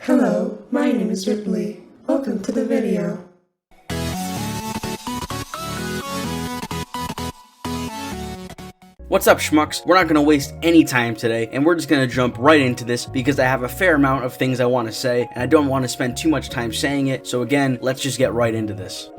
Hello, my name is Ripley. Welcome to the video. What's up, schmucks? We're not going to waste any time today, and we're just going to jump right into this because I have a fair amount of things I want to say, and I don't want to spend too much time saying it, so again, let's just get right into this.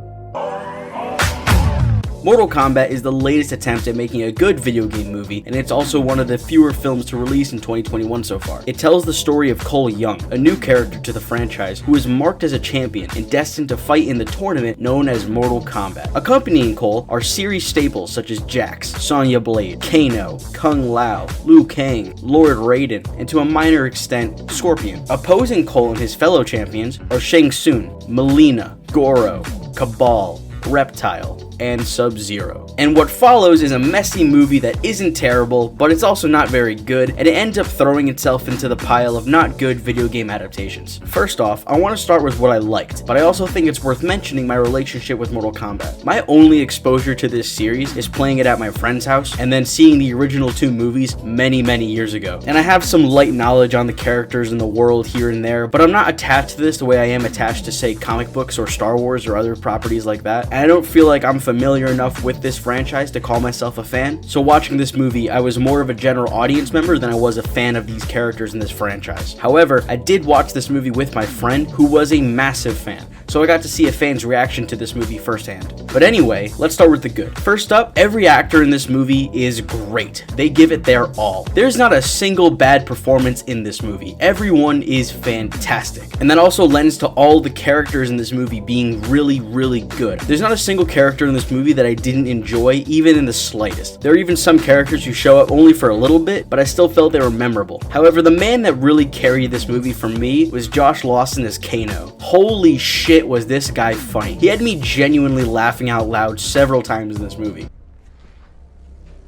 Mortal Kombat is the latest attempt at making a good video game movie, and it's also one of the fewer films to release in 2021 so far. It tells the story of Cole Young, a new character to the franchise, who is marked as a champion and destined to fight in the tournament known as Mortal Kombat. Accompanying Cole are series staples such as Jax, Sonya Blade, Kano, Kung Lao, Liu Kang, Lord Raiden, and to a minor extent, Scorpion. Opposing Cole and his fellow champions are Shang Tsung, Mileena, Goro, Cabal, Reptile, and Sub-Zero. And what follows is a messy movie that isn't terrible, but it's also not very good, and it ends up throwing itself into the pile of not good video game adaptations. First off, I want to start with what I liked, but I also think it's worth mentioning my relationship with Mortal Kombat. My only exposure to this series is playing it at my friend's house, and then seeing the original two movies many years ago. And I have some light knowledge on the characters in the world here and there, but I'm not attached to this the way I am attached to, say, comic books or Star Wars or other properties like that. And I don't feel like I'm familiar enough with this franchise to call myself a fan, so watching this movie, I was more of a general audience member than I was a fan of these characters in this franchise. However, I did watch this movie with my friend, who was a massive fan, so I got to see a fan's reaction to this movie firsthand. But anyway, let's start with the good. First up, every actor in this movie is great. They give it their all. There's not a single bad performance in this movie. Everyone is fantastic. And that also lends to all the characters in this movie being really good. There's not a single character in this movie that I didn't enjoy, even in the slightest. There are even some characters who show up only for a little bit, but I still felt they were memorable. However, the man that really carried this movie for me was Josh Lawson as Kano. Holy shit, was this guy funny. He had me genuinely laughing out loud several times in this movie.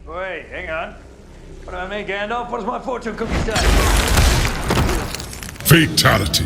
Wait, hang on. What do I make, Gandalf? What does my fortune cookie say? Fatality.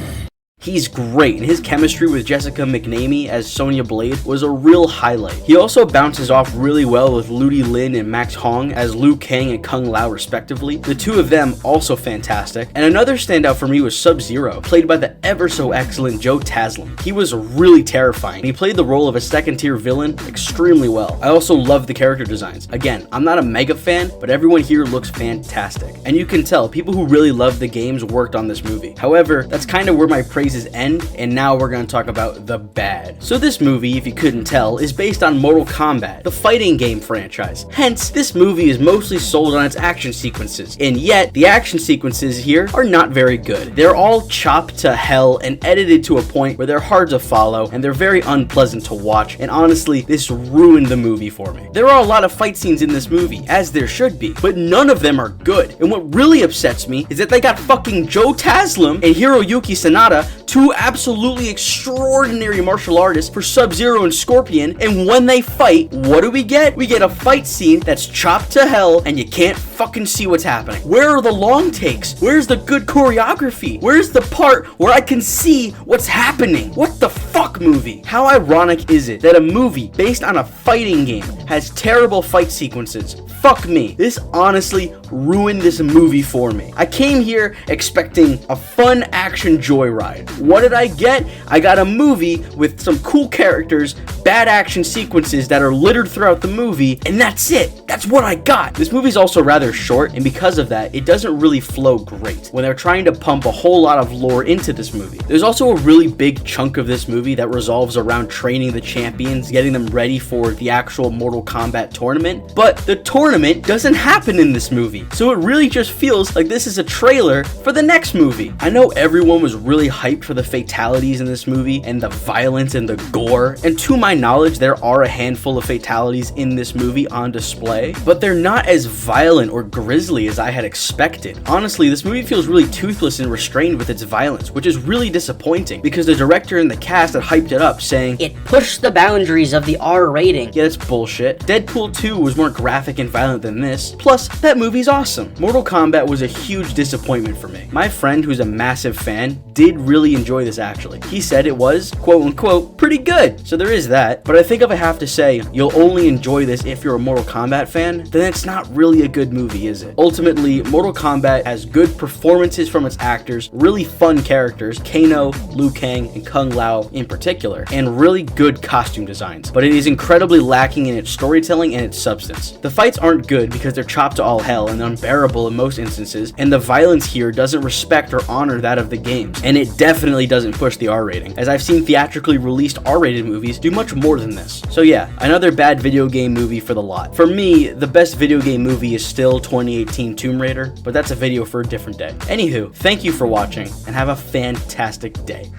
He's great, and his chemistry with Jessica McNamee as Sonya Blade was a real highlight. He also bounces off really well with Ludi Lin and Max Hong as Liu Kang and Kung Lao respectively. The two of them also fantastic. And another standout for me was Sub-Zero, played by the ever so excellent Joe Taslim. He was really terrifying. He played the role of a second tier villain extremely well. I also love the character designs. Again, I'm not a mega fan, but everyone here looks fantastic. And you can tell people who really love the games worked on this movie. However, that's kind of where my praises end, and now we're going to talk about the bad. So this movie, if you couldn't tell, is based on Mortal Kombat, the fighting game franchise. Hence, this movie is mostly sold on its action sequences, and yet the action sequences here are not very good. They're all chopped to hell and edited to a point where they're hard to follow, and they're very unpleasant to watch, and honestly, this ruined the movie for me. There are a lot of fight scenes in this movie, as there should be, but none of them are good. And what really upsets me is that they got fucking Joe Taslim and Hiroyuki Sanada, two absolutely extraordinary martial artists, for Sub-Zero and Scorpion, and when they fight, what do we get? We get a fight scene that's chopped to hell and you can't fucking see what's happening. Where are the long takes? Where's the good choreography? Where's the part where I can see what's happening? What the fuck, movie? How ironic is it that a movie based on a fighting game has terrible fight sequences? Fuck me. This honestly ruined this movie for me. I came here expecting a fun action joyride. What did I get? I got a movie with some cool characters, bad action sequences that are littered throughout the movie, and that's it. That's what I got. This movie's also rather short, and because of that, it doesn't really flow great when they're trying to pump a whole lot of lore into this movie. There's also a really big chunk of this movie that revolves around training the champions, getting them ready for the actual Mortal Kombat tournament, but the tournament doesn't happen in this movie, so it really just feels like this is a trailer for the next movie. I know everyone was really hyped for the fatalities in this movie and the violence and the gore, and to my knowledge there are a handful of fatalities in this movie on display, but they're not as violent or grisly as I had expected. Honestly, this movie feels really toothless and restrained with its violence, which is really disappointing because the director and the cast had hyped it up, saying it pushed the boundaries of the R rating. Yeah, that's bullshit. Deadpool 2 was more graphic and violent than this, plus that movie's awesome. Mortal Kombat was a huge disappointment for me. My friend, who's a massive fan, did really enjoy this actually. He said it was, quote unquote, pretty good. So there is that, but I think if I have to say, you'll only enjoy this if you're a Mortal Kombat fan, then it's not really a good movie, is it? Ultimately, Mortal Kombat has good performances from its actors, really fun characters, Kano, Liu Kang, and Kung Lao in particular, and really good costume designs, but it is incredibly lacking in its storytelling and its substance. The fights aren't good because they're chopped to all hell and unbearable in most instances, and the violence here doesn't respect or honor that of the games, and it definitely doesn't push the R rating, as I've seen theatrically released R-rated movies do much more than this. So yeah, another bad video game movie for the lot. For me, the best video game movie is still 2018 Tomb Raider, but that's a video for a different day. Anywho, thank you for watching, and have a fantastic day.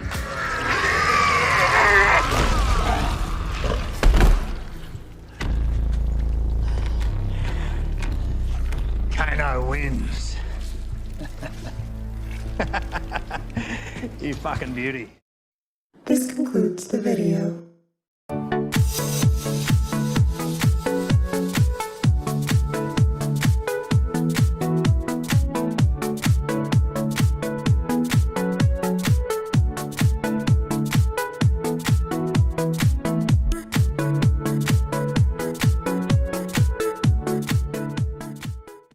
Kano wins. You fucking beauty. This concludes the video.